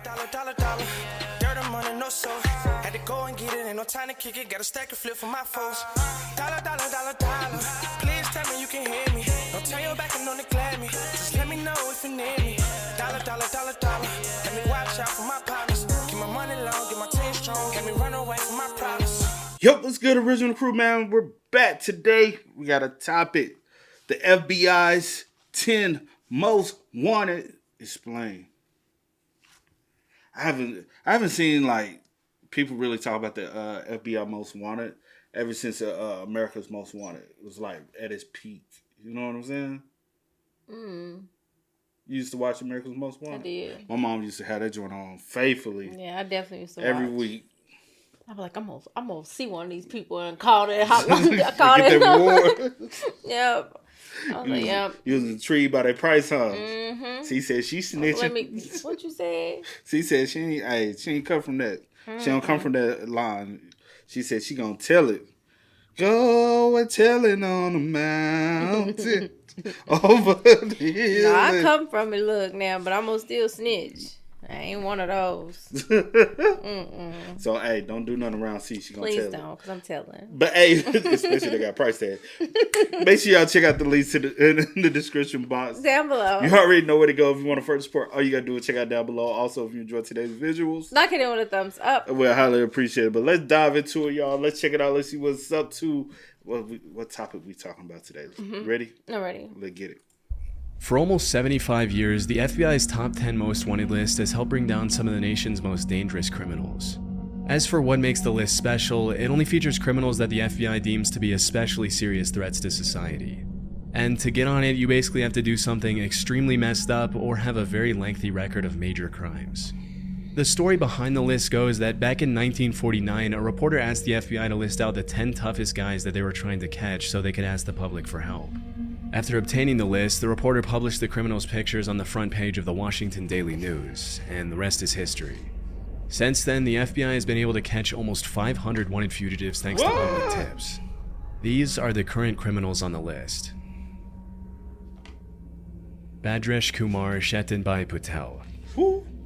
dollar. Dirt and money, no soul. Had to go and get it, ain't no time to kick it. Got a stack of flip for my foes. Dollar. Please tell me you can hear me. Don't turn your back and don't neglect me. Just let me know if you need me. Dollar. Let me watch out for my partners. Keep my money long, get my team strong. Let me run away from my problems. Yo, what's good, original crew, man? We're back today. We got a topic: the FBI's 10 most wanted. Explain. I haven't seen like people really talk about the FBI most wanted ever since America's Most Wanted. It was like at its peak. You know what I'm saying? You used to watch America's Most Wanted? I did. My mom used to have that joint on faithfully. Yeah, I definitely used to every watch. week. I'm like, I'm gonna see one of these people and call it. Call Get that reward. Yep. I was like, yep. You was intrigued by their price hugs. Mm-hmm. She said she snitching. What you said? She said she ain't come from that. She don't come from that line. She said she gonna tell it. Go and tell it on the mountain over the hill. No, I come from it. Look now, but I'm gonna still snitch. I ain't one of those. So, hey, don't do nothing around C. She gonna Please tell don't, because I'm telling. But, hey, especially they got price tag. Make sure y'all check out the links in the description box. Down below. You already know where to go if you want to further support. All you got to do is check out down below. Also, if you enjoyed today's visuals, knock it in with a thumbs up. We'll highly appreciate it. But let's dive into it, y'all. Let's check it out. Let's see what's up to. What topic we talking about today? Ready? I'm ready. Let's get it. For almost 75 years, the FBI's top 10 most wanted list has helped bring down some of the nation's most dangerous criminals. As for what makes the list special, it only features criminals that the FBI deems to be especially serious threats to society. And to get on it, you basically have to do something extremely messed up or have a very lengthy record of major crimes. The story behind the list goes that back in 1949, a reporter asked the FBI to list out the 10 toughest guys that they were trying to catch so they could ask the public for help. After obtaining the list, the reporter published the criminals' pictures on the front page of the Washington Daily News, and the rest is history. Since then, the FBI has been able to catch almost 500 wanted fugitives thanks to public tips. These are the current criminals on the list. Badrish Kumar Shetinbai Patel.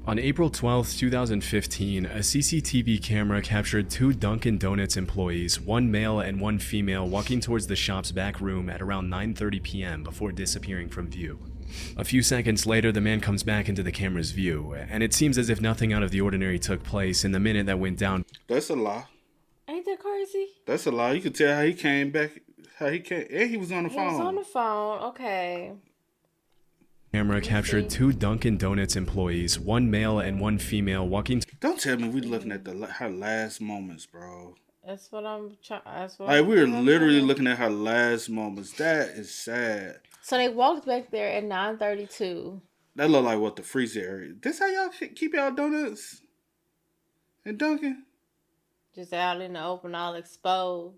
On April 12, 2015, a CCTV camera captured 2 Dunkin' Donuts employees, one male and one female, walking towards the shop's back room at around 9:30 p.m. before disappearing from view. A few seconds later, the man comes back into the camera's view, and it seems as if nothing out of the ordinary took place in the minute that went down. That's a lie. Ain't that crazy? That's a lie. You could tell how he came back, and he was on the phone. He was on the phone, okay. Camera captured 2 Dunkin' Donuts employees, one male and one female, walking. Don't tell me we looking at her last moments, bro. That's what I'm trying. Like we were literally looking at her last moments. That is sad. So they walked back there at 9:32. That look like what the freezer area. This how y'all keep y'all donuts and Dunkin'? Just out in the open, all exposed.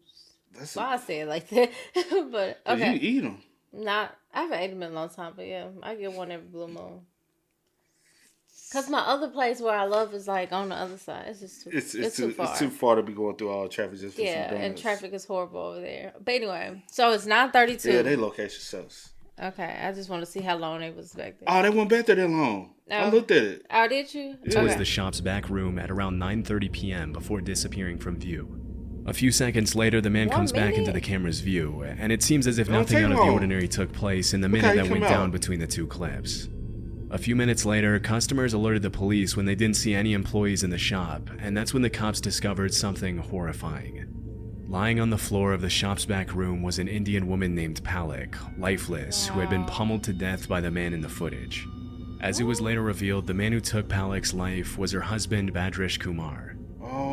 That's why I say it like that. But okay. You eat them. I haven't ate them in a long time, but yeah, I get one every blue moon. Cause my other place where I love is like on the other side. It's just too, it's too far. It's too far to be going through all the traffic just for some donuts. And traffic is horrible over there. But anyway, so it's 9:32. Yeah, they location sucks. Okay, I just want to see how long they was back there. Oh, they went back there that long. I looked at it. Oh, did you? Towards the shop's back room at around 9:30 p.m. before disappearing from view. A few seconds later, the man comes back into the camera's view, and it seems as if nothing out of the ordinary took place in the minute that went down between the 2 clips. A few minutes later, customers alerted the police when they didn't see any employees in the shop, and that's when the cops discovered something horrifying. Lying on the floor of the shop's back room was an Indian woman named Palak, lifeless, who had been pummeled to death by the man in the footage. As it was later revealed, the man who took Palak's life was her husband, Badrish Kumar.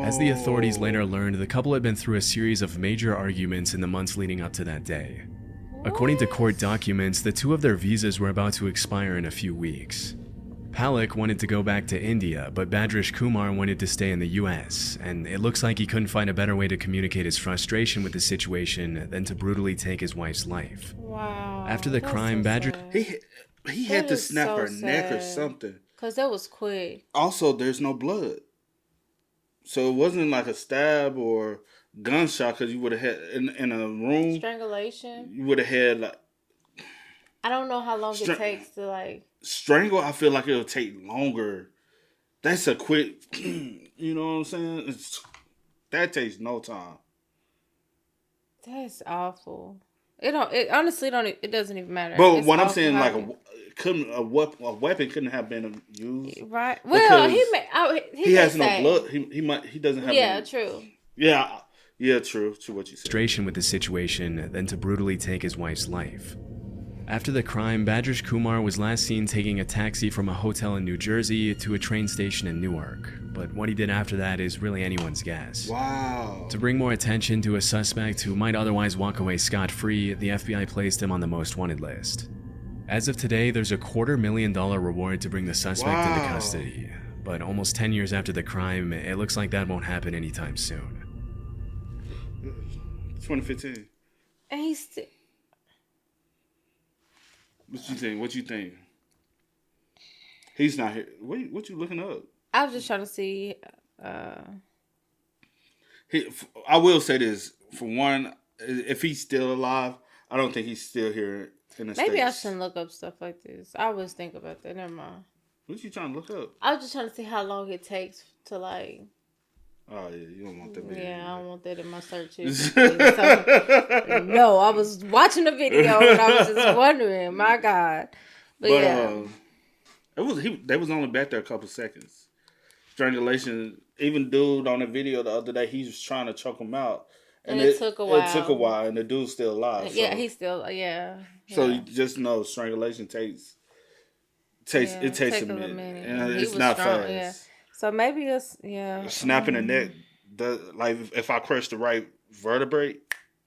As the authorities later learned, the couple had been through a series of major arguments in the months leading up to that day. According to court documents, the 2 of their visas were about to expire in a few weeks. Palak wanted to go back to India, but Badrish Kumar wanted to stay in the US, and it looks like he couldn't find a better way to communicate his frustration with the situation than to brutally take his wife's life. Wow. After the crime, Badrish... He had to snap her neck or something. Because that was quick. Also, there's no blood. So it wasn't like a stab or gunshot because you would have had in a room. Strangulation. You would have had like. I don't know how long it takes to like. Strangle, I feel like it'll take longer That's a quick, you know what I'm saying? That takes no time. That's awful. It honestly don't. It doesn't even matter. But what I'm saying, like a weapon couldn't have been used. Right. Well, he has no blood. He doesn't have. Yeah, true. Yeah. Yeah, true. True what you said. Frustration with the situation, then to brutally take his wife's life. After the crime, Badrish Kumar was last seen taking a taxi from a hotel in New Jersey to a train station in Newark. But what he did after that is really anyone's guess. Wow. To bring more attention to a suspect who might otherwise walk away scot-free, the FBI placed him on the most wanted list. As of today, there's a $250,000 reward to bring the suspect into custody. But almost 10 years after the crime, it looks like that won't happen anytime soon. 2015. And he's still... What you think? He's not here. Wait, what you looking up? I was just trying to see. I will say this. For one, if he's still alive, I don't think he's still here in the States. Maybe I shouldn't look up stuff like this. I always think about that. Never mind. What you trying to look up? I was just trying to see how long it takes to like... Oh, yeah, you don't want that video. Yeah, I don't want that in my search history. No, I was watching the video and I was just wondering, my God. But yeah. They was only back there a couple seconds. Strangulation, even dude on the video the other day, he was trying to choke him out. And it took a while. It took a while, and the dude's still alive. Yeah, he's still, yeah. So you just know strangulation takes a minute. And it's not fast. Yeah. So maybe it's, snapping the neck, like if I crush the right vertebrae,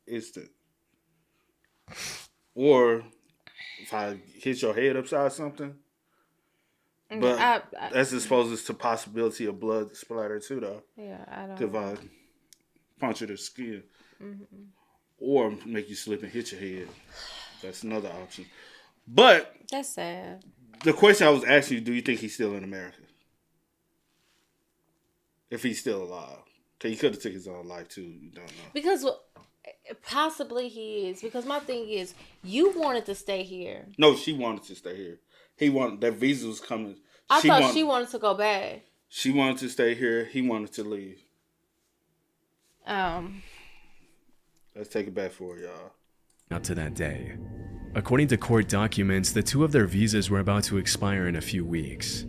instant. Or if I hit your head upside something. But that's exposed to possibility of blood splatter too, though. Yeah, I don't know. If I puncture the skin. Mm-hmm. Or make you slip and hit your head. That's another option. But. That's sad. The question I was asking you, do you think he's still in America? If he's still alive. Because he could have took his own life too. You don't know. Because possibly he is. Because my thing is, you wanted to stay here. No, she wanted to stay here. He wanted, that visa was coming. I thought she wanted to go back. She wanted to stay here. He wanted to leave. Let's take it back for y'all. Up to that day. According to court documents, the two of their visas were about to expire in a few weeks.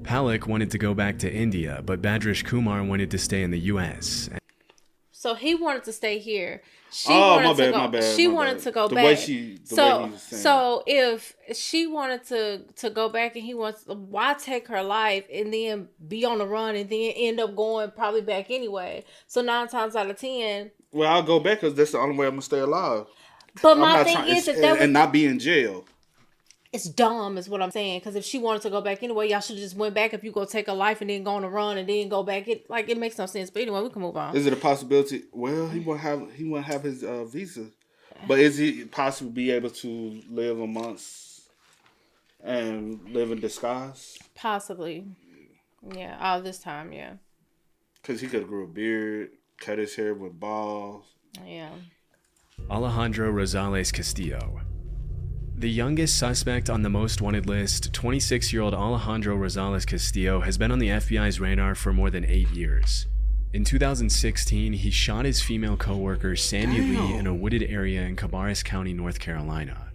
Palak wanted to go back to India, but Badrish Kumar wanted to stay in the U.S. So he wanted to stay here. She wanted to go back. So if she wanted to go back and he wants, why take her life and then be on the run and then end up going probably back anyway? So 9 times out of 10. Well, I'll go back because that's the only way I'm gonna stay alive. But my thing is and not be in jail. It's dumb, is what I'm saying. Because if she wanted to go back anyway, y'all should have just went back. If you go take a life and then go on a run and then go back, it makes no sense. But anyway, we can move on. Is it a possibility? Well, he won't have his visa, but is he possibly be able to live amongst and live in disguise? Possibly, yeah. All this time, yeah. Because he could have grew a beard, cut his hair with balls. Yeah. Alejandro Rosales Castillo. The youngest suspect on the most wanted list, 26-year-old Alejandro Rosales Castillo, has been on the FBI's radar for more than 8 years. In 2016, he shot his female co-worker Sandy Lee in a wooded area in Carias County, North Carolina.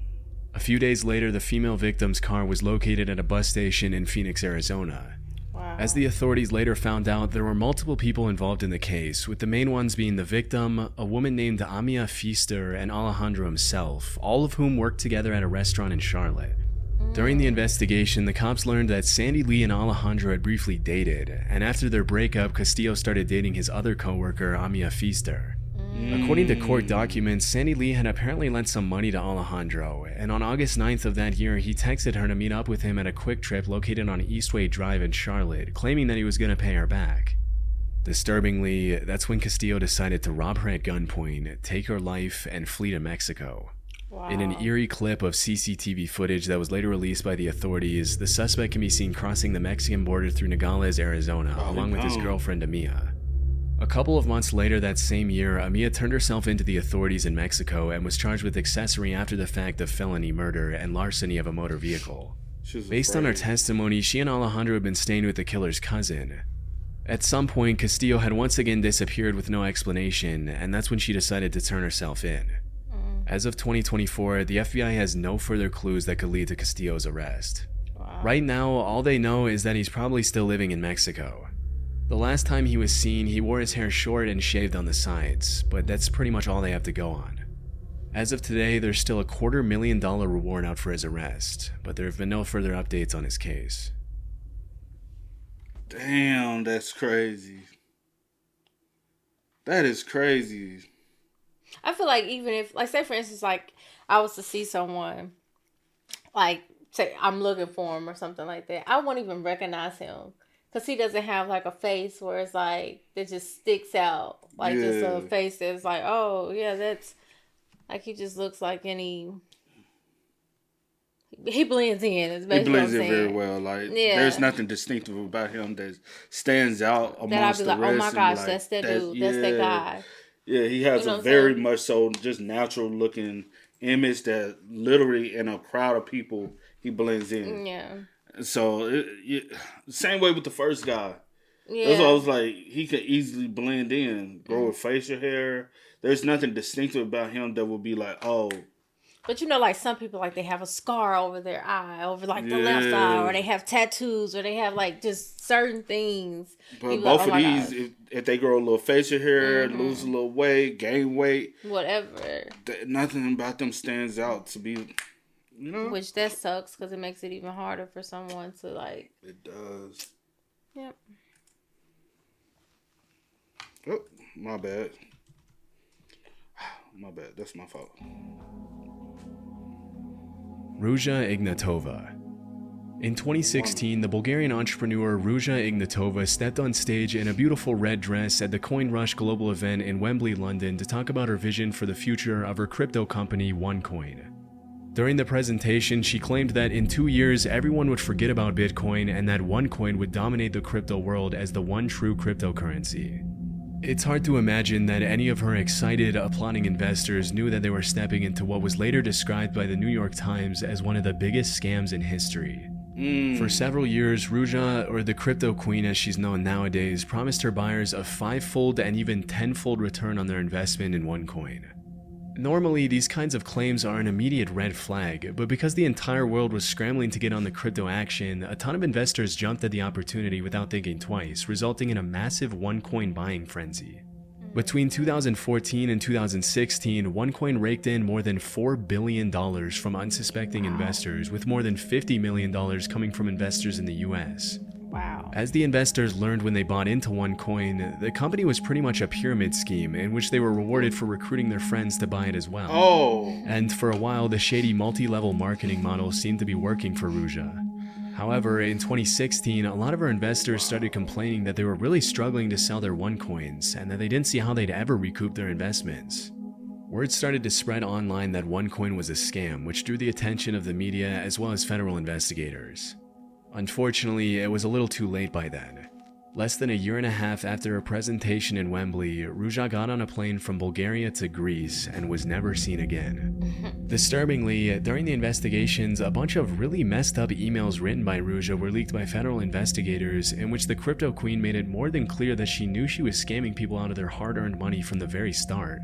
A few days later, the female victim's car was located at a bus station in Phoenix, Arizona. Wow. As the authorities later found out, there were multiple people involved in the case, with the main ones being the victim, a woman named Amia Pfister, and Alejandro himself, all of whom worked together at a restaurant in Charlotte. During the investigation, the cops learned that Sandy Lee and Alejandro had briefly dated, and after their breakup, Castillo started dating his other co-worker, Amia Pfister. According to court documents, Sandy Lee had apparently lent some money to Alejandro, and on August 9th of that year, he texted her to meet up with him at a Quick Trip located on Eastway Drive in Charlotte, claiming that he was going to pay her back. Disturbingly, that's when Castillo decided to rob her at gunpoint, take her life, and flee to Mexico. Wow. In an eerie clip of CCTV footage that was later released by the authorities, the suspect can be seen crossing the Mexican border through Nogales, Arizona, along with his girlfriend Amia. A couple of months later that same year, Amia turned herself into the authorities in Mexico and was charged with accessory after the fact of felony murder and larceny of a motor vehicle. Based on her testimony, she and Alejandro had been staying with the killer's cousin. At some point, Castillo had once again disappeared with no explanation, and that's when she decided to turn herself in. As of 2024, the FBI has no further clues that could lead to Castillo's arrest. Wow. Right now, all they know is that he's probably still living in Mexico. The last time he was seen, he wore his hair short and shaved on the sides, but that's pretty much all they have to go on. As of today, there's still a $250,000 reward out for his arrest, but there have been no further updates on his case. Damn, that's crazy. That is crazy. I feel like even if, like, say for instance, like, I was to see someone, like, say I'm looking for him or something like that, I won't even recognize him. Because he doesn't have, like, a face where it's, like, that just sticks out. Like, just a face that's like, oh, yeah, that's, like, he just looks like any, he blends in. Is basically he blends in very well. Like, there's nothing distinctive about him that stands out amongst the rest. Oh, my gosh, like, that's that dude. That's that guy. Yeah, he has a very much so just natural looking image that literally in a crowd of people, he blends in. Yeah. So, same way with the first guy. Yeah. That's why I was like, he could easily blend in, grow with facial hair. There's nothing distinctive about him that would be like, oh. But you know, like some people, like they have a scar over their eye, over like the left eye, or they have tattoos, or they have like just certain things. But both of these, if they grow a little facial hair, lose a little weight, gain weight, whatever, nothing about them stands out to be. You know? Which that sucks because it makes it even harder for someone to like. It does. Yep. Oh, my bad. My bad. That's my fault. Ruja Ignatova. In 2016, the Bulgarian entrepreneur Ruja Ignatova stepped on stage in a beautiful red dress at the Coin Rush global event in Wembley, London to talk about her vision for the future of her crypto company OneCoin. During the presentation, she claimed that in 2 years, everyone would forget about Bitcoin and that OneCoin would dominate the crypto world as the one true cryptocurrency. It's hard to imagine that any of her excited, applauding investors knew that they were stepping into what was later described by the New York Times as one of the biggest scams in history. For several years, Ruja, or the crypto queen as she's known nowadays, promised her buyers a 5-fold and even 10-fold return on their investment in OneCoin. Normally, these kinds of claims are an immediate red flag, but because the entire world was scrambling to get on the crypto action, a ton of investors jumped at the opportunity without thinking twice, resulting in a massive OneCoin buying frenzy. Between 2014 and 2016, OneCoin raked in more than $4 billion from unsuspecting investors, with more than $50 million coming from investors in the US. Wow. As the investors learned when they bought into OneCoin, the company was pretty much a pyramid scheme in which they were rewarded for recruiting their friends to buy it as well. Oh. And for a while, the shady multi-level marketing model seemed to be working for Ruja. However, in 2016, a lot of her investors started complaining that they were really struggling to sell their OneCoins and that they didn't see how they'd ever recoup their investments. Word started to spread online that OneCoin was a scam, which drew the attention of the media as well as federal investigators. Unfortunately, it was a little too late by then. Less than a year and a half after her presentation in Wembley, Ruja got on a plane from Bulgaria to Greece and was never seen again. Disturbingly, during the investigations, a bunch of really messed up emails written by Ruja were leaked by federal investigators in which the crypto queen made it more than clear that she knew she was scamming people out of their hard-earned money from the very start.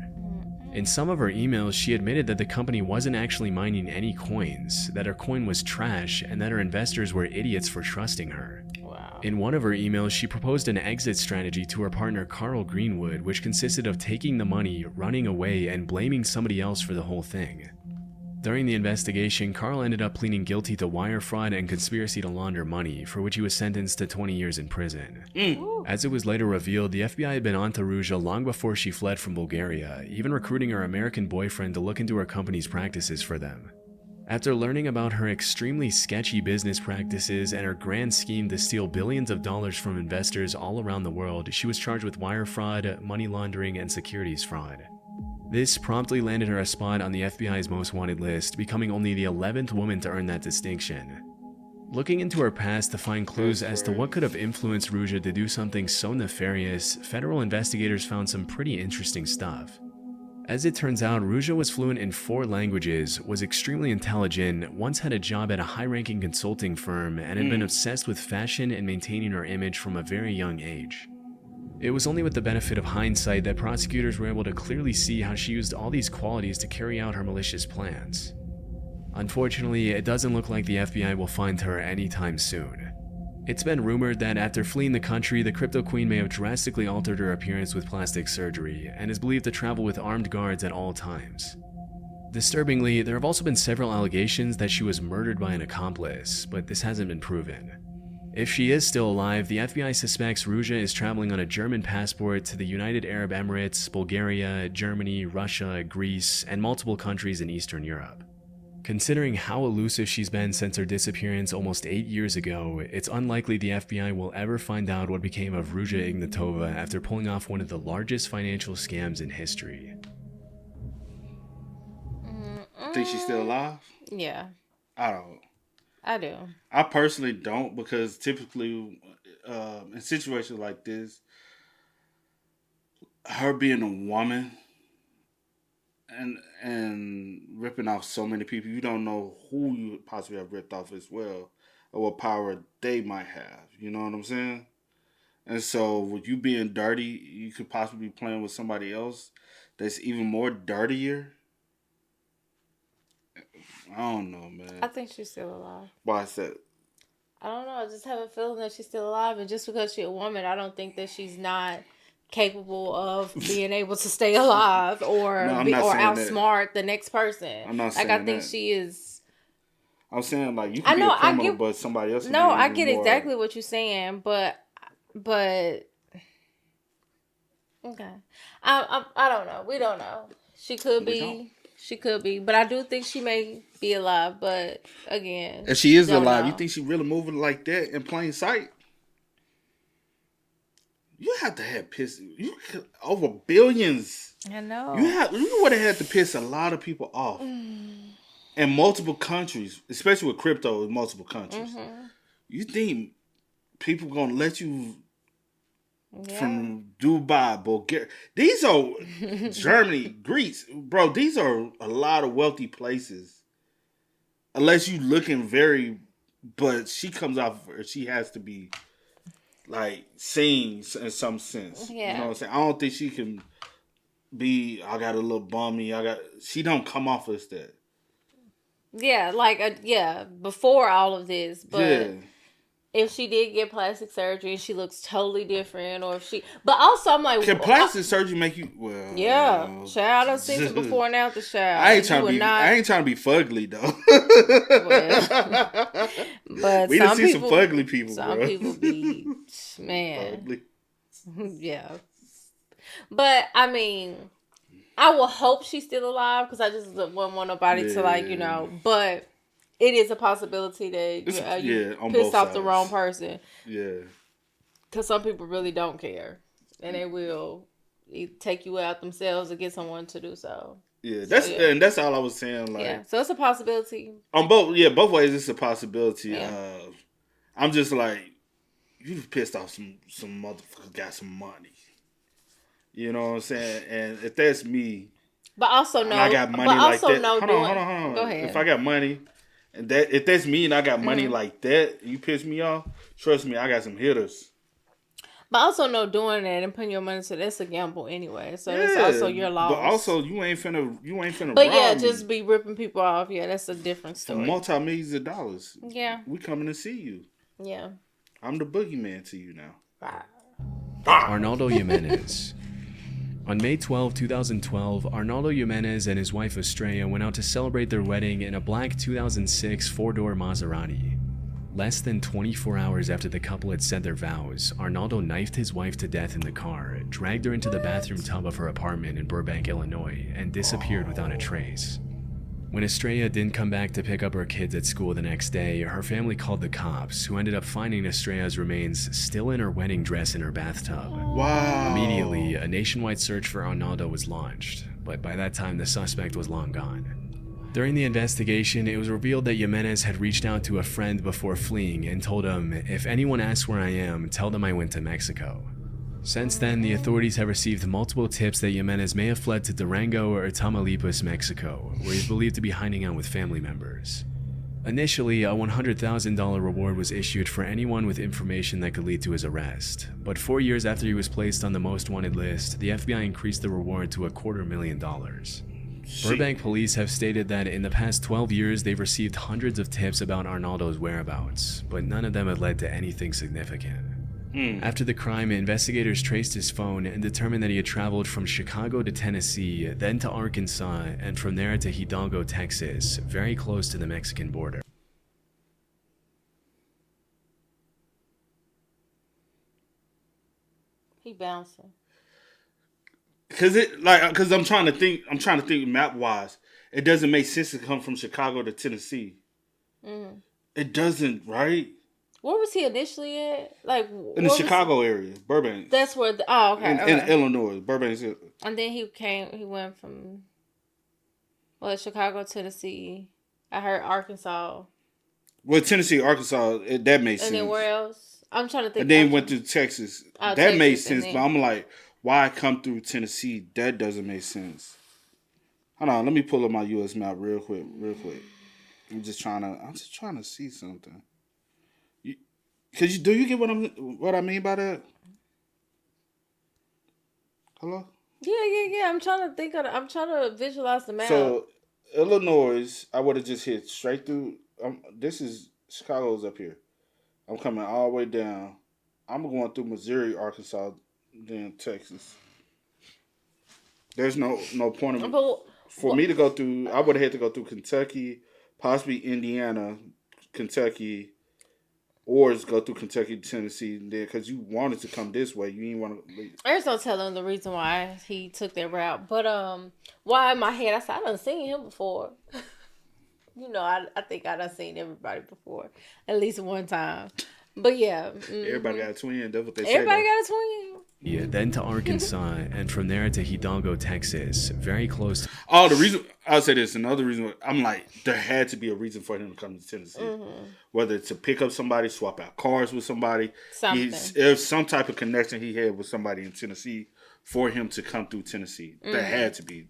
In some of her emails, she admitted that the company wasn't actually mining any coins, that her coin was trash, and that her investors were idiots for trusting her. Wow. In one of her emails, she proposed an exit strategy to her partner Carl Greenwood, which consisted of taking the money, running away, and blaming somebody else for the whole thing. During the investigation, Carl ended up pleading guilty to wire fraud and conspiracy to launder money, for which he was sentenced to 20 years in prison. As it was later revealed, the FBI had been onto Ruja long before she fled from Bulgaria, even recruiting her American boyfriend to look into her company's practices for them. After learning about her extremely sketchy business practices and her grand scheme to steal billions of dollars from investors all around the world, she was charged with wire fraud, money laundering, and securities fraud. This promptly landed her a spot on the FBI's most wanted list, becoming only the 11th woman to earn that distinction. Looking into her past to find clues as to what could have influenced Ruja to do something so nefarious, federal investigators found some pretty interesting stuff. As it turns out, Ruja was fluent in 4 languages, was extremely intelligent, once had a job at a high-ranking consulting firm, and had been obsessed with fashion and maintaining her image from a very young age. It was only with the benefit of hindsight that prosecutors were able to clearly see how she used all these qualities to carry out her malicious plans. Unfortunately, it doesn't look like the FBI will find her anytime soon. It's been rumored that after fleeing the country, the crypto queen may have drastically altered her appearance with plastic surgery, and is believed to travel with armed guards at all times. Disturbingly, there have also been several allegations that she was murdered by an accomplice, but this hasn't been proven. If she is still alive, the FBI suspects Ruja is traveling on a German passport to the United Arab Emirates, Bulgaria, Germany, Russia, Greece, and multiple countries in Eastern Europe. Considering how elusive she's been since her disappearance almost 8 years ago, it's unlikely the FBI will ever find out what became of Ruja Ignatova after pulling off one of the largest financial scams in history. Think she's still alive? Yeah. I don't. I do. I personally don't, because typically in situations like this, her being a woman and ripping off so many people, you don't know who you possibly have ripped off as well, or what power they might have. You know what I'm saying? And so with you being dirty, you could possibly be playing with somebody else that's even more dirtier. I don't know, man. I think she's still alive. Why is that? I don't know. I just have a feeling that she's still alive. And just because she's a woman, I don't think that she's not capable of being able to stay alive or outsmart the next person. I'm not saying that. I think she is. I'm saying, like, you can be a criminal, but somebody else. No, I get exactly what you're saying, but okay. I don't know. We don't know. She could be. She could be, but I do think she may be alive. But again, if she is alive, you think she really moving like that in plain sight? You have to have piss over billions. I know. You would have had to piss a lot of people off in multiple countries, especially with crypto in multiple countries. Mm-hmm. You think people gonna let you from Dubai, Bulgaria? These are Germany, Greece, bro. These are a lot of wealthy places. Unless you looking very, but she comes off. She has to be like seen in some sense. Yeah. You know what I'm saying? I don't think she can be. I got a little bummy. She don't come off as that. Yeah, before all of this, but if she did get plastic surgery and she looks totally different, or if she, but also I'm like, can plastic surgery make you? Well, yeah, child, I've seen it before and after, child. I ain't trying to be fugly though. But we done see some fugly people. Some bro. people be man, yeah. But I mean, I will hope she's still alive because I just wouldn't want nobody to but. It is a possibility that you pissed off the wrong person. Yeah. Because some people really don't care. And they will take you out themselves or get someone to do so. Yeah, that's all I was saying. Like, yeah, so it's a possibility. On both ways it's a possibility. Yeah. I'm just like, you pissed off some motherfuckers got some money. You know what I'm saying? And if that's me. But also no. I got money like that. Hold on. Go ahead. If I got money. And that if that's me and I got money like that, you piss me off, trust me, I got some hitters. But also know doing that and putting your money to that's a gamble anyway. So it's also your loss. But also you ain't finna But rob just me. be ripping people off. Yeah, that's a different story. For multi-millions of dollars. Yeah. We coming to see you. Yeah. I'm the boogeyman to you now. Arnaldo Jimenez. On May 12, 2012, Arnaldo Jimenez and his wife Estrella went out to celebrate their wedding in a black 2006 four-door Maserati. Less than 24 hours after the couple had said their vows, Arnaldo knifed his wife to death in the car, dragged her into the bathroom tub of her apartment in Burbank, Illinois, and disappeared without a trace. When Estrella didn't come back to pick up her kids at school the next day, her family called the cops, who ended up finding Estrella's remains still in her wedding dress in her bathtub. Wow. Immediately, a nationwide search for Arnaldo was launched, but by that time the suspect was long gone. During the investigation, it was revealed that Jimenez had reached out to a friend before fleeing and told him, "If anyone asks where I am, tell them I went to Mexico." Since then, the authorities have received multiple tips that Jimenez may have fled to Durango or Tamaulipas, Mexico, where he's believed to be hiding out with family members. Initially, a $100,000 reward was issued for anyone with information that could lead to his arrest, but 4 years after he was placed on the most wanted list, the FBI increased the reward to $250,000. Burbank police have stated that in the past 12 years they've received hundreds of tips about Arnaldo's whereabouts, but none of them had led to anything significant. After the crime, investigators traced his phone and determined that he had traveled from Chicago to Tennessee, then to Arkansas, and from there to Hidalgo, Texas, very close to the Mexican border. He bouncing. Cause I'm trying to think map wise. It doesn't make sense to come from Chicago to Tennessee. Mm-hmm. It doesn't, right? Where was he initially at? Like in the Chicago area, Burbank. That's where. In Illinois, Burbank. And then he went from Chicago, Tennessee. I heard Arkansas. Well, Tennessee, Arkansas, that makes sense. And then where else? I'm trying to think. And then went to Texas. That made sense, but I'm like, why come through Tennessee? That doesn't make sense. Hold on, let me pull up my U.S. map real quick. I'm just trying to see something. Do you get what I mean by that? Hello? Yeah. I'm trying to think I'm trying to visualize the map. So, Illinois, I would have just hit straight through. This is Chicago's up here. I'm coming all the way down. I'm going through Missouri, Arkansas, then Texas. There's no point for me to go through. I would have had to go through Kentucky, possibly Indiana, Kentucky. Or just go through Kentucky, Tennessee, there because you wanted to come this way. You didn't want to. There's no telling the reason why he took that route, but why in my head I said I done seen him before. I think I done seen everybody before at least one time. But yeah, everybody got a twin. That's what they say. Everybody got a twin. Yeah, then to Arkansas, and from there to Hidalgo, Texas, very close. The reason I'll say this, another reason I'm like, there had to be a reason for him to come to Tennessee, whether it's to pick up somebody, swap out cars with somebody. There's some type of connection he had with somebody in Tennessee for him to come through Tennessee. There had to be.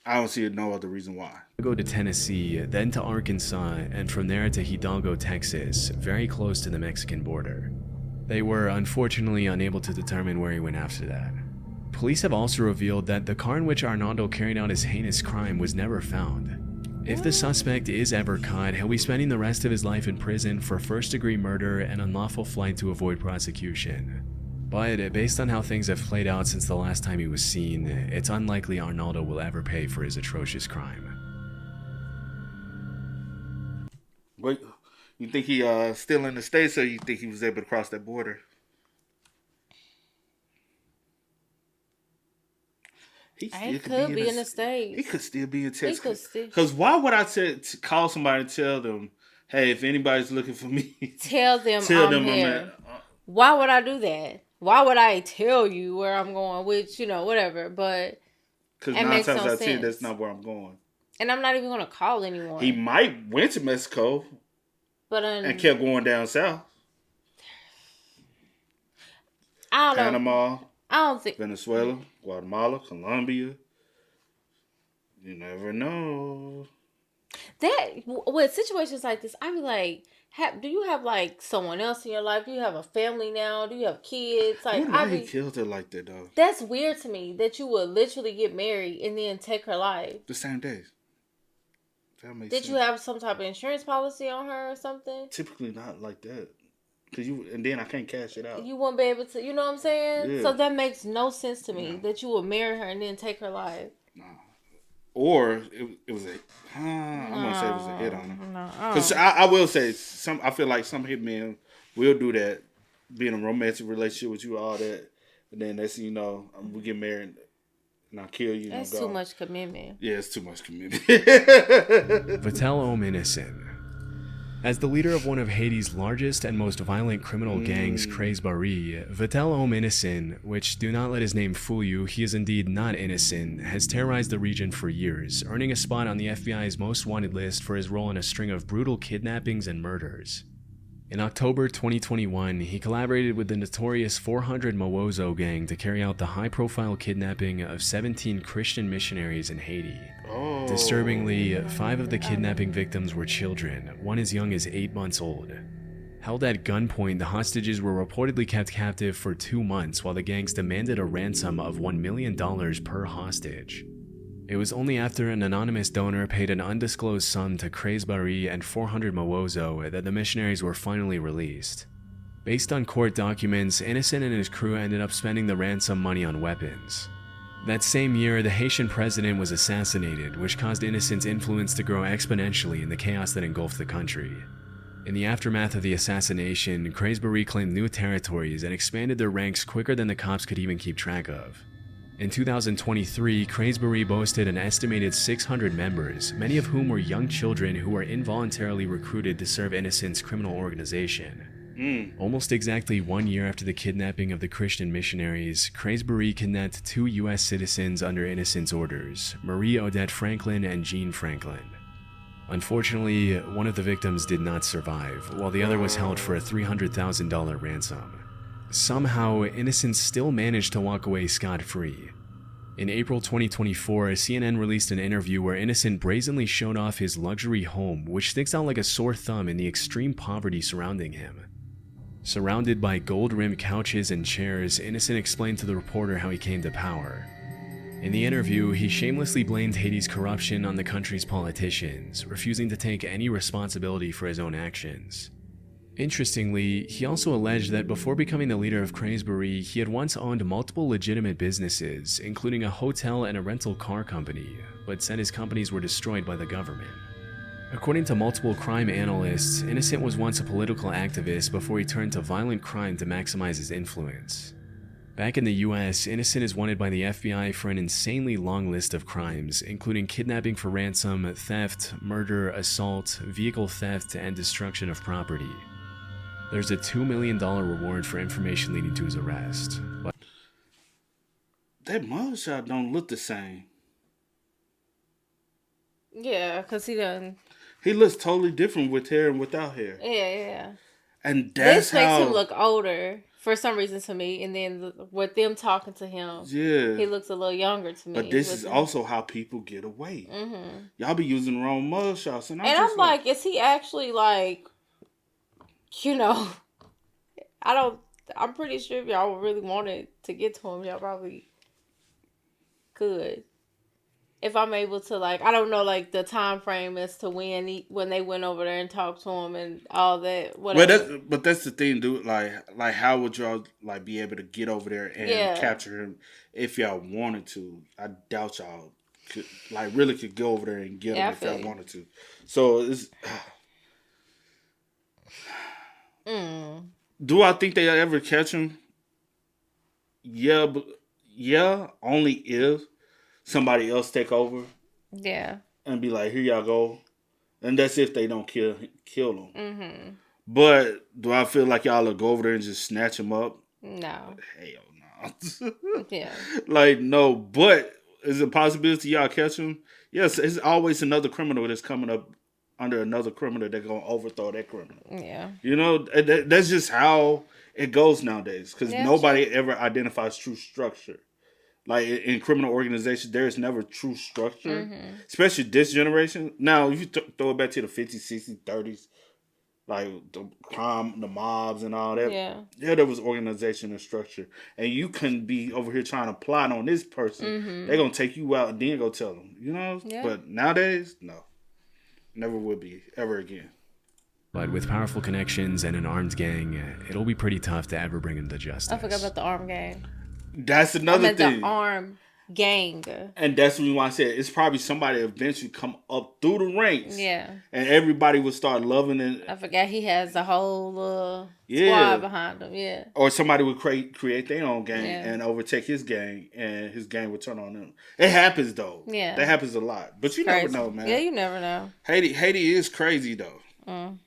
I don't see no other reason why. Go to Tennessee, then to Arkansas, and from there to Hidalgo, Texas, very close to the Mexican border. They were unfortunately unable to determine where he went after that. Police have also revealed that the car in which Arnaldo carried out his heinous crime was never found. If the suspect is ever caught, he'll be spending the rest of his life in prison for first-degree murder and unlawful flight to avoid prosecution. But based on how things have played out since the last time he was seen, it's unlikely Arnaldo will ever pay for his atrocious crime. Wait, you think he still in the States, or you think he was able to cross that border? He could be in the States. He could still be in Texas. Because why would I call somebody and tell them, hey, if anybody's looking for me, tell them I'm here. Why would I do that? Why would I tell you where I'm going? Which, whatever. But because 9 times out of 10, that's not where I'm going. And I'm not even going to call anyone. He might went to Mexico, and kept going down south. I don't know. Panama. I don't think Venezuela, Guatemala, Colombia. You never know. With situations like this, I be like, do you have like someone else in your life? Do you have a family now? Do you have kids? Like, why he killed her like that though? That's weird to me that you would literally get married and then take her life the same day. Did you have some type of insurance policy on her or something? Typically not like that. And then I can't cash it out. You won't be able to, you know what I'm saying? Yeah. So that makes no sense to me that you would marry her and then take her life. No. Or it was I'm going to say it was a hit on her. Because I will say, I feel like some hitmen will do that, be in a romantic relationship with you, all that. And then that's, we get married and I'll kill you. That's too much commitment. Yeah, it's too much commitment. Vitel'Homme Innocent. As the leader of one of Haiti's largest and most violent criminal gangs, Craze Barry, Vitel'Homme Innocent, which do not let his name fool you, he is indeed not innocent, has terrorized the region for years, earning a spot on the FBI's most wanted list for his role in a string of brutal kidnappings and murders. In October 2021, he collaborated with the notorious 400 Mawozo gang to carry out the high-profile kidnapping of 17 Christian missionaries in Haiti. Oh. Disturbingly, 5 of the kidnapping victims were children, one as young as 8 months old. Held at gunpoint, the hostages were reportedly kept captive for 2 months while the gangs demanded a ransom of $1 million per hostage. It was only after an anonymous donor paid an undisclosed sum to Craze Barry and 400 Mawozo that the missionaries were finally released. Based on court documents, Innocent and his crew ended up spending the ransom money on weapons. That same year, the Haitian president was assassinated, which caused Innocent's influence to grow exponentially in the chaos that engulfed the country. In the aftermath of the assassination, Craze Barry claimed new territories and expanded their ranks quicker than the cops could even keep track of. In 2023, Craze Barry boasted an estimated 600 members, many of whom were young children who were involuntarily recruited to serve Innocent's criminal organization. Almost exactly 1 year after the kidnapping of the Christian missionaries, Craze Barry kidnapped 2 U.S. citizens under Innocent's orders, Marie Odette Franklin and Jean Franklin. Unfortunately, one of the victims did not survive, while the other was held for a $300,000 ransom. Somehow, Innocent still managed to walk away scot-free. In April 2024, CNN released an interview where Innocent brazenly showed off his luxury home, which sticks out like a sore thumb in the extreme poverty surrounding him. Surrounded by gold-rimmed couches and chairs, Innocent explained to the reporter how he came to power. In the interview, he shamelessly blamed Haiti's corruption on the country's politicians, refusing to take any responsibility for his own actions. Interestingly, he also alleged that before becoming the leader of Craze Barry, he had once owned multiple legitimate businesses, including a hotel and a rental car company, but said his companies were destroyed by the government. According to multiple crime analysts, Innocent was once a political activist before he turned to violent crime to maximize his influence. Back in the US, Innocent is wanted by the FBI for an insanely long list of crimes, including kidnapping for ransom, theft, murder, assault, vehicle theft, and destruction of property. There's a $2 million reward for information leading to his arrest. But that mugshot don't look the same. Yeah, because he done. He looks totally different with hair and without hair. Yeah. And that's this makes him look older for some reason to me. And then with them talking to him, he looks a little younger to me. But this is also how people get away. Mm-hmm. Y'all be using the wrong mugshots. And I'm like, is he actually like... I'm pretty sure if y'all really wanted to get to him, y'all probably could. If I'm able to, I don't know, the time frame as to when they went over there and talked to him and all that. Whatever. But that's the thing, dude. Like, how would y'all, be able to get over there and capture him if y'all wanted to? I doubt y'all could, really could go over there and get him if y'all wanted to. So, it's... Do I think they ever catch him? Yeah, only if somebody else take over. Yeah. And be like, here y'all go. And that's if they don't kill him. Mm-hmm. But do I feel like y'all will go over there and just snatch him up? No. Hell no. Yeah. No. But is it a possibility y'all catch him? Yes, it's always another criminal that's coming up under another criminal that's going to overthrow that criminal. Yeah. That's just how it goes nowadays. Because nobody ever identifies true structure. In criminal organizations, there is never true structure. Mm-hmm. Especially this generation. Now, if you throw it back to the 50s, 60s, 30s, the crime, the mobs and all that. Yeah, there was organization and structure. And you couldn't be over here trying to plot on this person. Mm-hmm. They're going to take you out and then go tell them. Yeah. But nowadays, no. Never would be, ever again. But with powerful connections and an armed gang, it'll be pretty tough to ever bring him to justice. I forgot about the armed gang. That's another thing. The armed gang. And that's what I said. It's probably somebody eventually come up through the ranks. Yeah. And everybody would start loving it. I forgot he has a whole squad behind him. Yeah. Or somebody would create their own gang and overtake his gang, and his gang would turn on them. It happens though. Yeah. That happens a lot. But you never know, man. Yeah, you never know. Haiti is crazy though.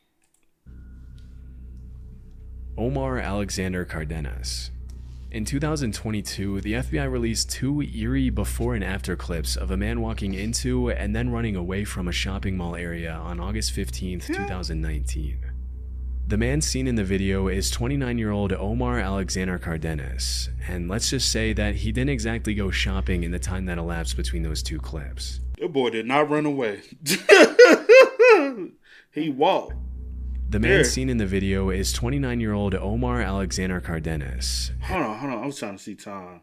Omar Alexander Cardenas. In 2022, the FBI released 2 eerie before and after clips of a man walking into and then running away from a shopping mall area on August 15th, 2019. The man seen in the video is 29-year-old Omar Alexander Cardenas, and let's just say that he didn't exactly go shopping in the time that elapsed between those two clips. That boy did not run away. He walked. The man seen in the video is 29-year-old Omar Alexander Cardenas. Hold on. I was trying to see time.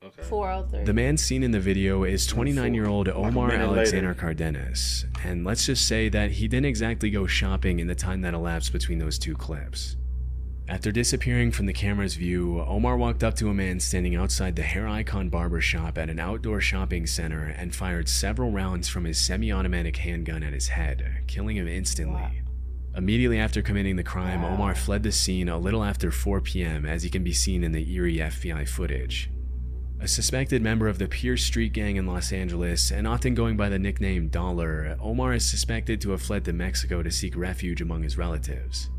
Okay. 4:03. The man seen in the video is 29-year-old Omar Alexander Cardenas, and let's just say that he didn't exactly go shopping in the time that elapsed between those two clips. After disappearing from the camera's view, Omar walked up to a man standing outside the Hair Icon barber shop at an outdoor shopping center and fired several rounds from his semi-automatic handgun at his head, killing him instantly. Wow. Immediately after committing the crime, Omar fled the scene a little after 4 p.m. as he can be seen in the eerie FBI footage. A suspected member of the Pierce Street Gang in Los Angeles, and often going by the nickname Dollar, Omar is suspected to have fled to Mexico to seek refuge among his relatives.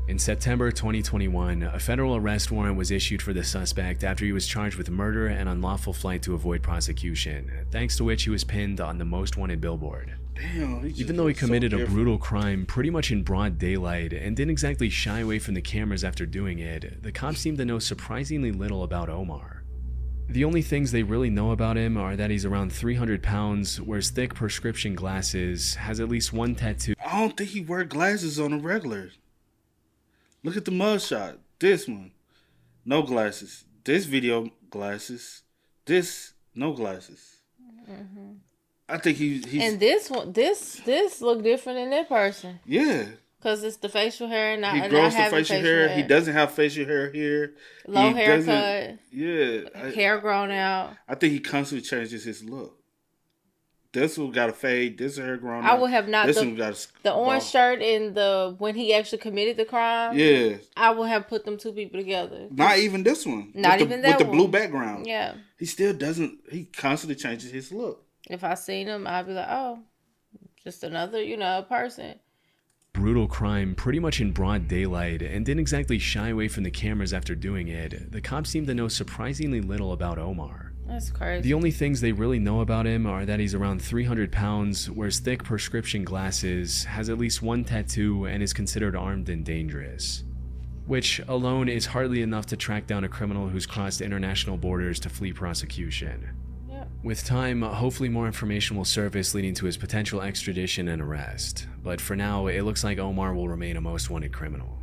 In September 2021, a federal arrest warrant was issued for the suspect after he was charged with murder and unlawful flight to avoid prosecution, thanks to which he was pinned on the most wanted billboard. Damn, even though he committed a brutal crime pretty much in broad daylight and didn't exactly shy away from the cameras after doing it, the cops seem to know surprisingly little about Omar. The only things they really know about him are that he's around 300 pounds, wears thick prescription glasses, has at least one tattoo. I don't think he wears glasses on a regular. Look at the mugshot. This one, no glasses. This video, glasses. This, no glasses. Mm-hmm. I think he's... And this one, this look different than that person. Yeah. Because it's the facial hair and he grows the facial hair. He doesn't have facial hair here. Low haircut. Yeah. Hair grown out. I think he constantly changes his look. This one got a fade. This hair grown out. I would have not. This one got the orange shirt and when he actually committed the crime. Yeah. I would have put them two people together. Not even this one. Not even that one. With the blue background. Yeah. He still doesn't. He constantly changes his look. If I seen him, I'd be like, oh, just another, person. Brutal crime pretty much in broad daylight and didn't exactly shy away from the cameras after doing it, the cops seem to know surprisingly little about Omar. That's crazy. The only things they really know about him are that he's around 300 pounds, wears thick prescription glasses, has at least one tattoo, and is considered armed and dangerous. Which alone is hardly enough to track down a criminal who's crossed international borders to flee prosecution. With time, hopefully more information will surface leading to his potential extradition and arrest. But for now, it looks like Omar will remain a most wanted criminal.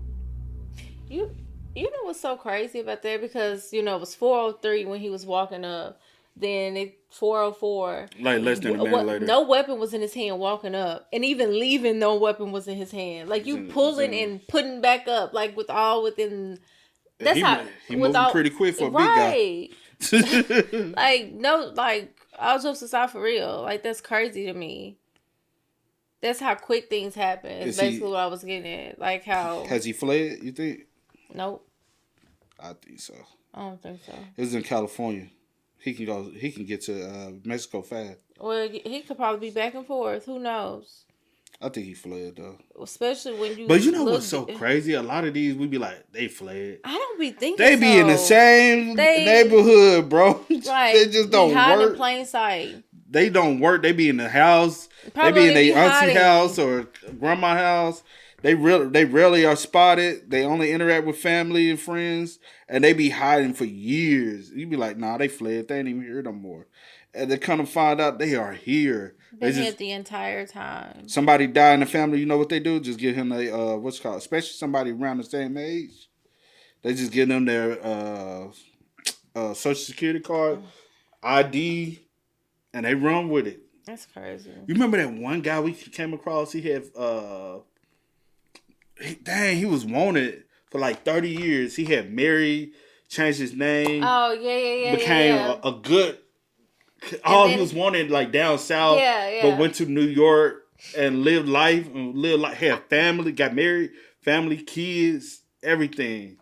You know what's so crazy about that? Because, it was 4:03 when he was walking up. Then it's 4:04. Like less than a minute later. No weapon was in his hand walking up. And even leaving, no weapon was in his hand. Like you pulling and putting back up. Like within... That's he moving pretty quick for a big guy. I was just aside for real. Like, that's crazy to me. That's how quick things happen. It's basically what I was getting at. Like how... Has he fled, you think? Nope. I think so. I don't think so. It was in California. He can get to Mexico fast. Well, he could probably be back and forth. Who knows? I think he fled though. Especially when you... But you know what's so crazy? A lot of these, we be like, they fled. I don't be thinking They be in the same neighborhood, bro. Like, they just don't work. In plain sight. They don't work. They be in the house. Probably they be in their auntie house or grandma house. They rarely are spotted. They only interact with family and friends. And they be hiding for years. You be like, nah, they fled. They ain't even here no more. And they come to find out they are here. Been here the entire time. Somebody die in the family, you know what they do? Just give him a, what's it called? Especially somebody around the same age. They just give them their Social Security card, ID, and they run with it. That's crazy. You remember that one guy we came across? He had, he was wanted for like 30 years. He had married, changed his name. Oh, yeah. Became a good... he was wanted like down south, but went to New York and lived life, had family, got married, family, kids, everything,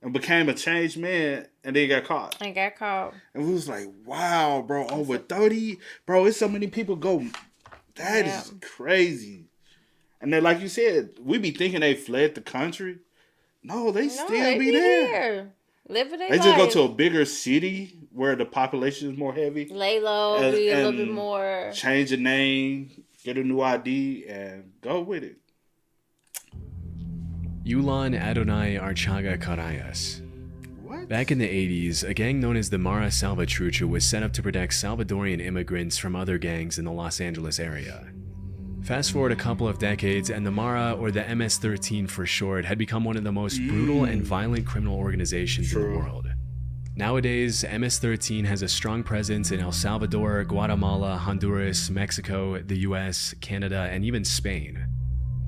and became a changed man, and then got caught. And we was like, wow, bro, over 30, bro, it's so many people go. That is crazy. And then, like you said, we be thinking they fled the country. No, they still be there. Living their life. They just go to a bigger city where the population is more heavy. Lay low, be a little bit more. Change the name, get a new ID, and go with it. Yulan Adonai Archaga Carias. What? Back in the 80s, a gang known as the Mara Salvatrucha was set up to protect Salvadorian immigrants from other gangs in the Los Angeles area. Fast forward a couple of decades, and the Mara, or the MS-13 for short, had become one of the most brutal and violent criminal organizations in the world. Nowadays, MS-13 has a strong presence in El Salvador, Guatemala, Honduras, Mexico, the US, Canada, and even Spain.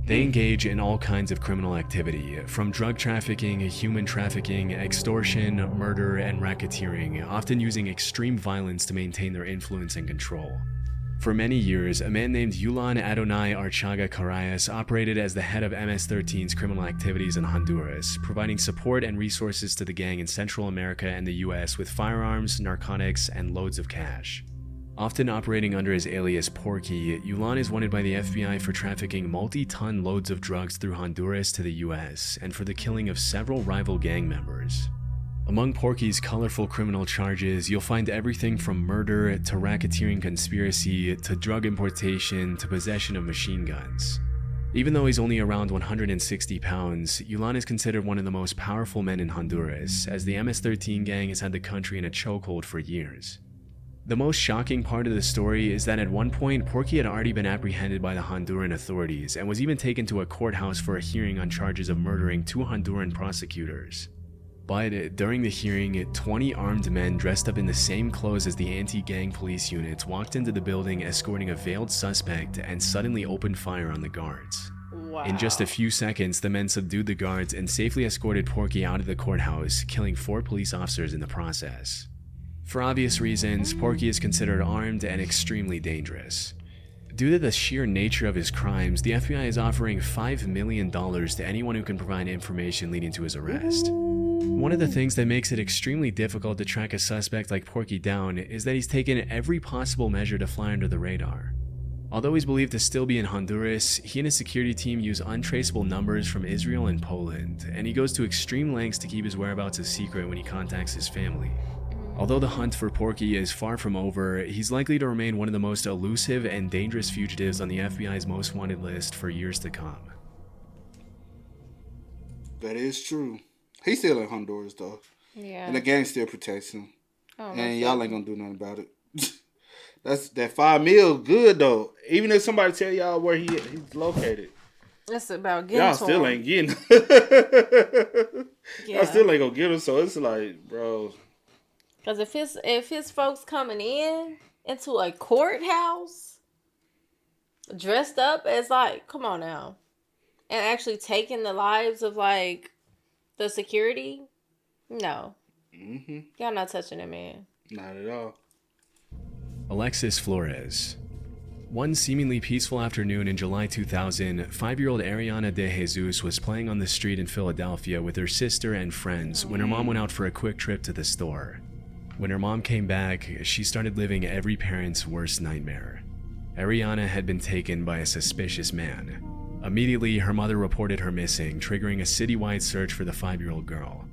They engage in all kinds of criminal activity, from drug trafficking, human trafficking, extortion, murder, and racketeering, often using extreme violence to maintain their influence and control. For many years, a man named Yulan Adonai Archaga Carias operated as the head of MS-13's criminal activities in Honduras, providing support and resources to the gang in Central America and the US with firearms, narcotics, and loads of cash. Often operating under his alias Porky, Yulan is wanted by the FBI for trafficking multi-ton loads of drugs through Honduras to the US, and for the killing of several rival gang members. Among Porky's colorful criminal charges, you'll find everything from murder to racketeering conspiracy to drug importation to possession of machine guns. Even though he's only around 160 pounds, Yulan is considered one of the most powerful men in Honduras, as the MS-13 gang has had the country in a chokehold for years. The most shocking part of the story is that at one point, Porky had already been apprehended by the Honduran authorities and was even taken to a courthouse for a hearing on charges of murdering 2 Honduran prosecutors. But during the hearing, 20 armed men dressed up in the same clothes as the anti-gang police units walked into the building escorting a veiled suspect and suddenly opened fire on the guards. Wow. In just a few seconds, the men subdued the guards and safely escorted Porky out of the courthouse, killing 4 police officers in the process. For obvious reasons, Porky is considered armed and extremely dangerous. Due to the sheer nature of his crimes, the FBI is offering $5 million to anyone who can provide information leading to his arrest. One of the things that makes it extremely difficult to track a suspect like Porky down is that he's taken every possible measure to fly under the radar. Although he's believed to still be in Honduras, he and his security team use untraceable numbers from Israel and Poland, and he goes to extreme lengths to keep his whereabouts a secret when he contacts his family. Although the hunt for Porky is far from over, he's likely to remain one of the most elusive and dangerous fugitives on the FBI's most wanted list for years to come. That is true. He's still in Honduras, though. Yeah. And the gang still protects him. Oh, and y'all ain't gonna do nothing about it. That $5 million good, though. Even if somebody tell y'all where he's located. It's about getting y'all to still him. Ain't getting Yeah. Y'all still ain't gonna get him, so it's like, bro. Because if his folks coming into a courthouse dressed up as like, come on now, and actually taking the lives of like the security, no. Y'all not touching that man. Not at all. Alexis Flores. One seemingly peaceful afternoon in July 2000, 5-year-old Ariana De Jesus was playing on the street in Philadelphia with her sister and friends when her mom went out for a quick trip to the store. When her mom came back, she started living every parent's worst nightmare. Ariana had been taken by a suspicious man. Immediately, her mother reported her missing, triggering a citywide search for the 5-year-old girl.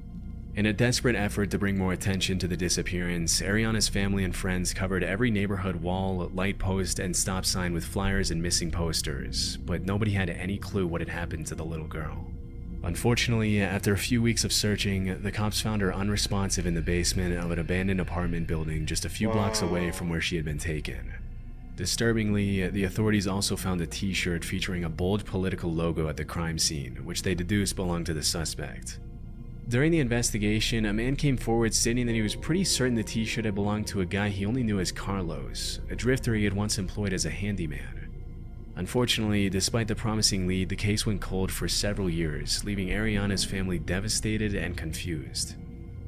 In a desperate effort to bring more attention to the disappearance, Ariana's family and friends covered every neighborhood wall, light post, and stop sign with flyers and missing posters, but nobody had any clue what had happened to the little girl. Unfortunately, after a few weeks of searching, the cops found her unresponsive in the basement of an abandoned apartment building just a few blocks away from where she had been taken. Disturbingly, the authorities also found a t-shirt featuring a bold political logo at the crime scene, which they deduced belonged to the suspect. During the investigation, a man came forward stating that he was pretty certain the t-shirt had belonged to a guy he only knew as Carlos, a drifter he had once employed as a handyman. Unfortunately, despite the promising lead, the case went cold for several years, leaving Ariana's family devastated and confused.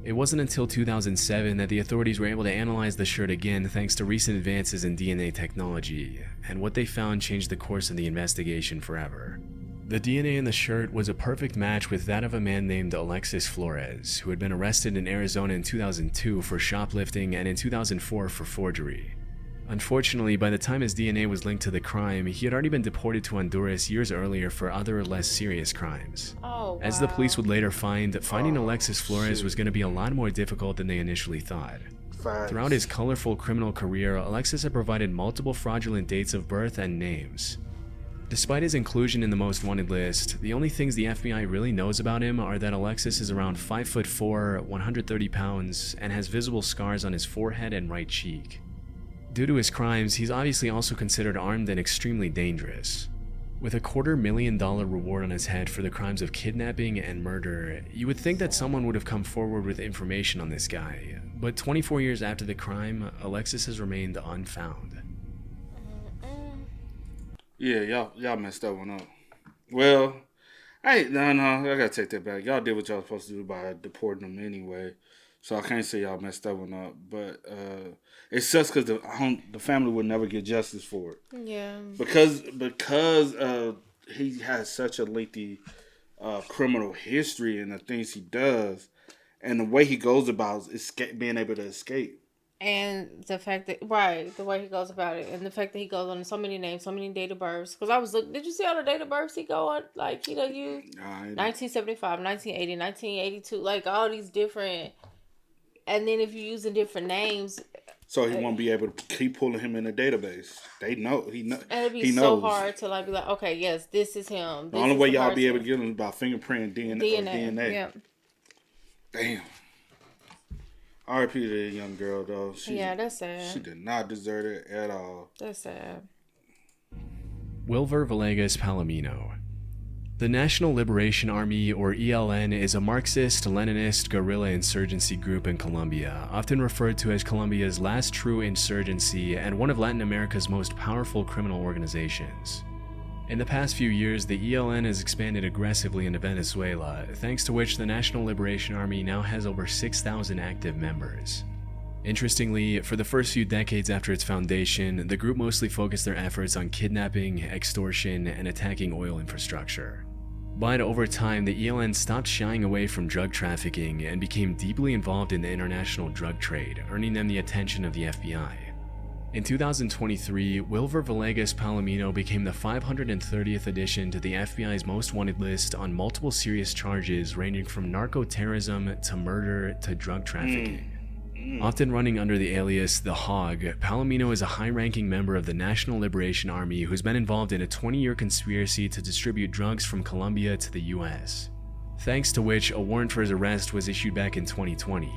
It wasn't until 2007 that the authorities were able to analyze the shirt again thanks to recent advances in DNA technology, and what they found changed the course of the investigation forever. The DNA in the shirt was a perfect match with that of a man named Alexis Flores, who had been arrested in Arizona in 2002 for shoplifting and in 2004 for forgery. Unfortunately, by the time his DNA was linked to the crime, he had already been deported to Honduras years earlier for other, less serious crimes. Oh, wow. As the police would later find, finding Alexis Flores was going to be a lot more difficult than they initially thought. Throughout his colorful criminal career, Alexis had provided multiple fraudulent dates of birth and names. Despite his inclusion in the most wanted list, the only things the FBI really knows about him are that Alexis is around 5'4", 130 pounds, and has visible scars on his forehead and right cheek. Due to his crimes, he's obviously also considered armed and extremely dangerous. With a $250,000 reward on his head for the crimes of kidnapping and murder, you would think that someone would have come forward with information on this guy, but 24 years after the crime, Alexis has remained unfound. Yeah, y'all messed that one up. Well, I gotta take that back. Y'all did what y'all supposed to do by deporting them anyway, so I can't say y'all messed that one up. But it sucks because the family would never get justice for it. Yeah. Because he has such a lengthy criminal history and the things he does, and the way he goes about being able to escape. And the fact that, the way he goes about it, and the fact that he goes on so many names, so many date of births. Because I was looking, did you see all the date of births he go on? Like, you 1975, 1980, 1982, like all these different. And then if you're using different names. So he won't be able to keep pulling him in the database. They know. And it'd be so hard to be like, okay, yes, this is him. The only way y'all be able to get him is by fingerprint DNA. Yeah. Damn. R.I.P. to the young girl, though. That's sad. She did not deserve it at all. That's sad. Wilver Villegas-Palomino. The National Liberation Army, or ELN, is a Marxist-Leninist guerrilla insurgency group in Colombia, often referred to as Colombia's last true insurgency and one of Latin America's most powerful criminal organizations. In the past few years, the ELN has expanded aggressively into Venezuela, thanks to which the National Liberation Army now has over 6,000 active members. Interestingly, for the first few decades after its foundation, the group mostly focused their efforts on kidnapping, extortion, and attacking oil infrastructure. But over time, the ELN stopped shying away from drug trafficking and became deeply involved in the international drug trade, earning them the attention of the FBI. In 2023, Wilver Villegas-Palomino became the 530th addition to the FBI's most wanted list on multiple serious charges ranging from narco-terrorism to murder to drug trafficking. Often running under the alias The Hog, Palomino is a high-ranking member of the National Liberation Army who's been involved in a 20-year conspiracy to distribute drugs from Colombia to the US, thanks to which a warrant for his arrest was issued back in 2020.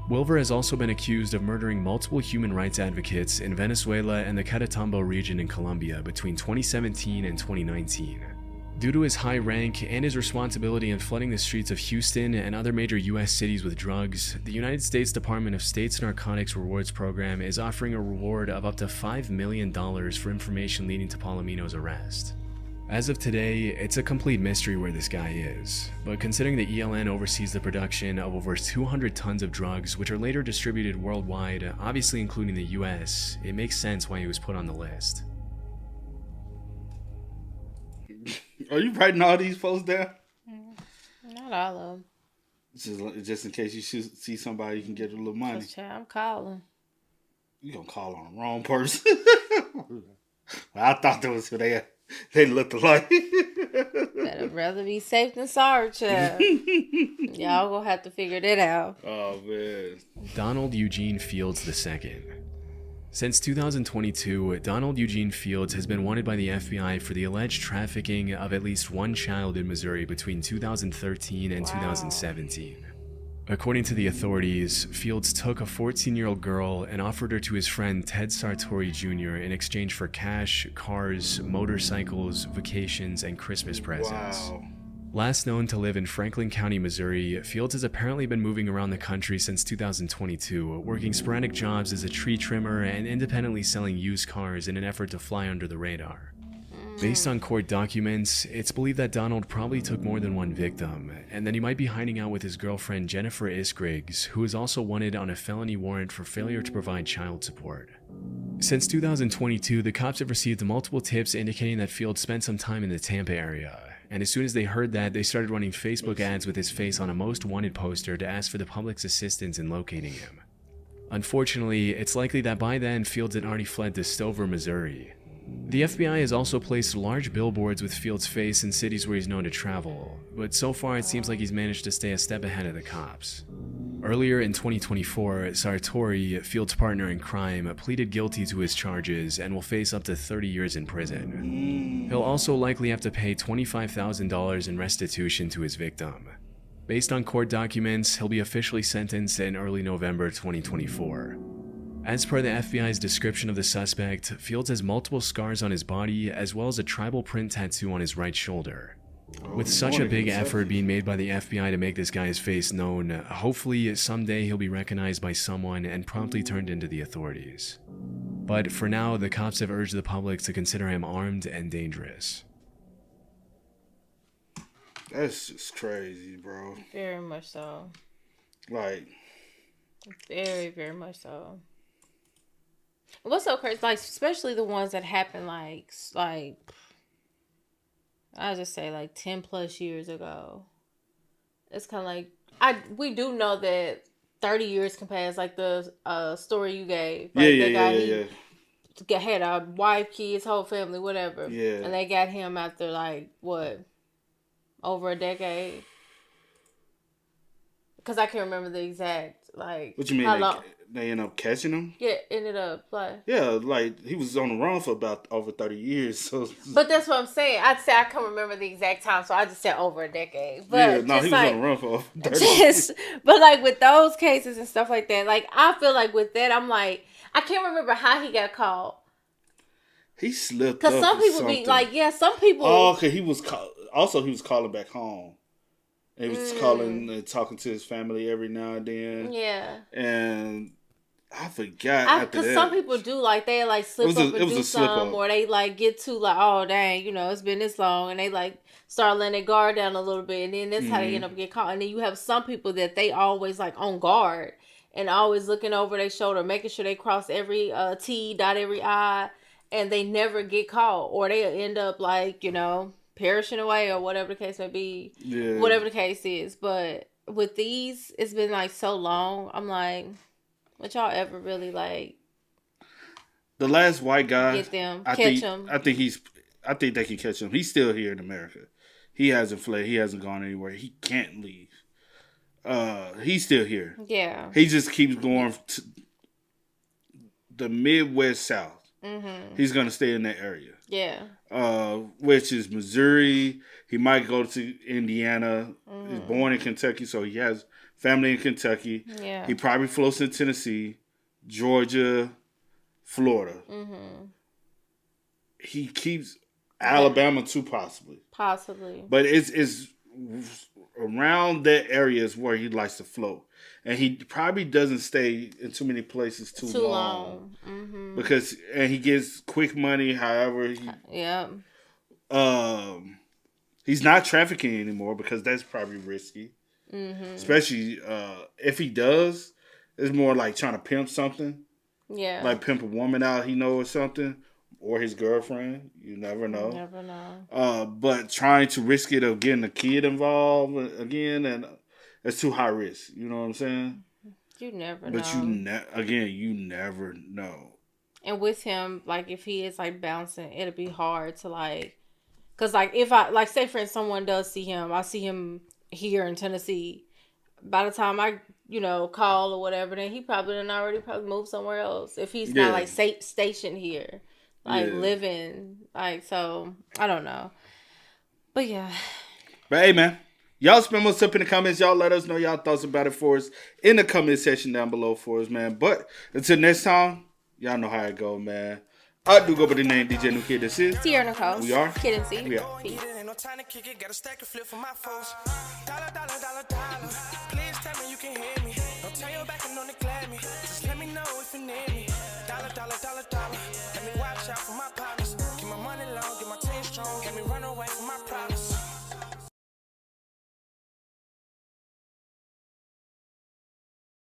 Wilver has also been accused of murdering multiple human rights advocates in Venezuela and the Catatumbo region in Colombia between 2017 and 2019. Due to his high rank and his responsibility in flooding the streets of Houston and other major US cities with drugs, the United States Department of State's Narcotics Rewards Program is offering a reward of up to $5 million for information leading to Palomino's arrest. As of today, it's a complete mystery where this guy is, but considering the ELN oversees the production of over 200 tons of drugs which are later distributed worldwide, obviously including the US, it makes sense why he was put on the list. Are you writing all these posts down? Not all of them. Just in case you see somebody you can get a little money. I'm calling. You gonna call on the wrong person. Well, I thought that was who they looked alike. I'd rather be safe than sorry, child. Y'all gonna have to figure that out. Oh, man. Donald Eugene Fields II. Since 2022, Donald Eugene Fields has been wanted by the FBI for the alleged trafficking of at least one child in Missouri between 2013 and 2017. According to the authorities, Fields took a 14-year-old girl and offered her to his friend Ted Sartori Jr. in exchange for cash, cars, motorcycles, vacations, and Christmas presents. Wow. Last known to live in Franklin County, Missouri, Fields has apparently been moving around the country since 2022, working sporadic jobs as a tree trimmer and independently selling used cars in an effort to fly under the radar. Based on court documents, it's believed that Donald probably took more than one victim, and that he might be hiding out with his girlfriend Jennifer Isgriggs, who is also wanted on a felony warrant for failure to provide child support. Since 2022, the cops have received multiple tips indicating that Fields spent some time in the Tampa area, and as soon as they heard that, they started running Facebook ads with his face on a most wanted poster to ask for the public's assistance in locating him. Unfortunately, it's likely that by then, Fields had already fled to Stover, Missouri. The FBI has also placed large billboards with Fields' face in cities where he's known to travel, but so far it seems like he's managed to stay a step ahead of the cops. Earlier in 2024, Sartori, Field's partner in crime, pleaded guilty to his charges and will face up to 30 years in prison. He'll also likely have to pay $25,000 in restitution to his victim. Based on court documents, he'll be officially sentenced in early November 2024. As per the FBI's description of the suspect, Fields has multiple scars on his body as well as a tribal print tattoo on his right shoulder. With such a big effort being made by the FBI to make this guy's face known, hopefully someday he'll be recognized by someone and promptly turned into the authorities. But for now, the cops have urged the public to consider him armed and dangerous. That's just crazy, bro. Very much so. Like, very, very much so. What's so crazy, like, especially the ones that happen, like I just say like 10 plus years ago. It's kind of like we do know that 30 years can pass, like the story you gave. Like he had a wife, kids, whole family, whatever. Yeah. And they got him after like what, over a decade? Because I can't remember the exact like. What you mean? How long? They ended up catching him? Yeah, ended up like. Yeah, like he was on the run for about over 30 years. So. But that's what I'm saying. I'd say I can't remember the exact time, so I just said over a decade. But yeah, no, he was like, on the run for over 30 years. But like with those cases and stuff like that, like I feel like with that, I'm like, I can't remember how he got caught. He slipped up. Because some people something. be like, yeah, some people. Oh, okay. He was calling back home. He was calling and talking to his family every now and then. Yeah. And I forgot. Because some people do, like, they, like, slip up and do something. Or they, like, get too, like, oh, dang, you know, it's been this long. And they, like, start letting their guard down a little bit. And then that's how they end up getting caught. And then you have some people that they always, like, on guard. And always looking over their shoulder, making sure they cross every T, dot every I. And they never get caught. Or they end up, like, you know, perishing away or whatever the case may be. Yeah. Whatever the case is. But with these, it's been like so long. I'm like, would y'all ever really like the last white guy get them, catch him? I think they can catch him. He's still here in America. He hasn't fled. He hasn't gone anywhere. He can't leave. He's still here. Yeah. He just keeps going to the Midwest South. Mm-hmm. He's gonna stay in that area. Yeah. Which is Missouri. He might go to Indiana. Mm-hmm. He's born in Kentucky, so he has family in Kentucky. Yeah. He probably floats in Tennessee, Georgia, Florida. Mm-hmm. He keeps Alabama too, possibly. Possibly. But it's around that area is where he likes to float. And he probably doesn't stay in too many places too long. Mm-hmm. Because he gets quick money, however. He's not trafficking anymore because that's probably risky. Mm-hmm. Especially if he does, it's more like trying to pimp something. Yeah. Like pimp a woman out he knows or something. Or his girlfriend. You never know. You never know. But trying to risk it of getting a kid involved again, and it's too high risk. You know what I'm saying? You never know. But you never know. And with him, like, if he is, like, bouncing, it'll be hard to, like... Because, like, if I... Like, say, for instance, someone does see him. I see him here in Tennessee. By the time I, you know, call or whatever, then he probably done already moved somewhere else. If he's not, like, stationed here. Like, living. Like, so... I don't know. But, yeah. But, hey, man. Y'all spend most up in the comments. Y'all let us know y'all thoughts about it for us in the comment section down below for us, man. But until next time, y'all know how it go, man. I do go by the name DJ New Kid. This is Sierra Nicole. We are Kid and C. We are. Peace. Time to kick it, got a stack of flip for my foes. Dollar, dollar, dollar, dollar. Please tell me you can hear me. Don't turn your back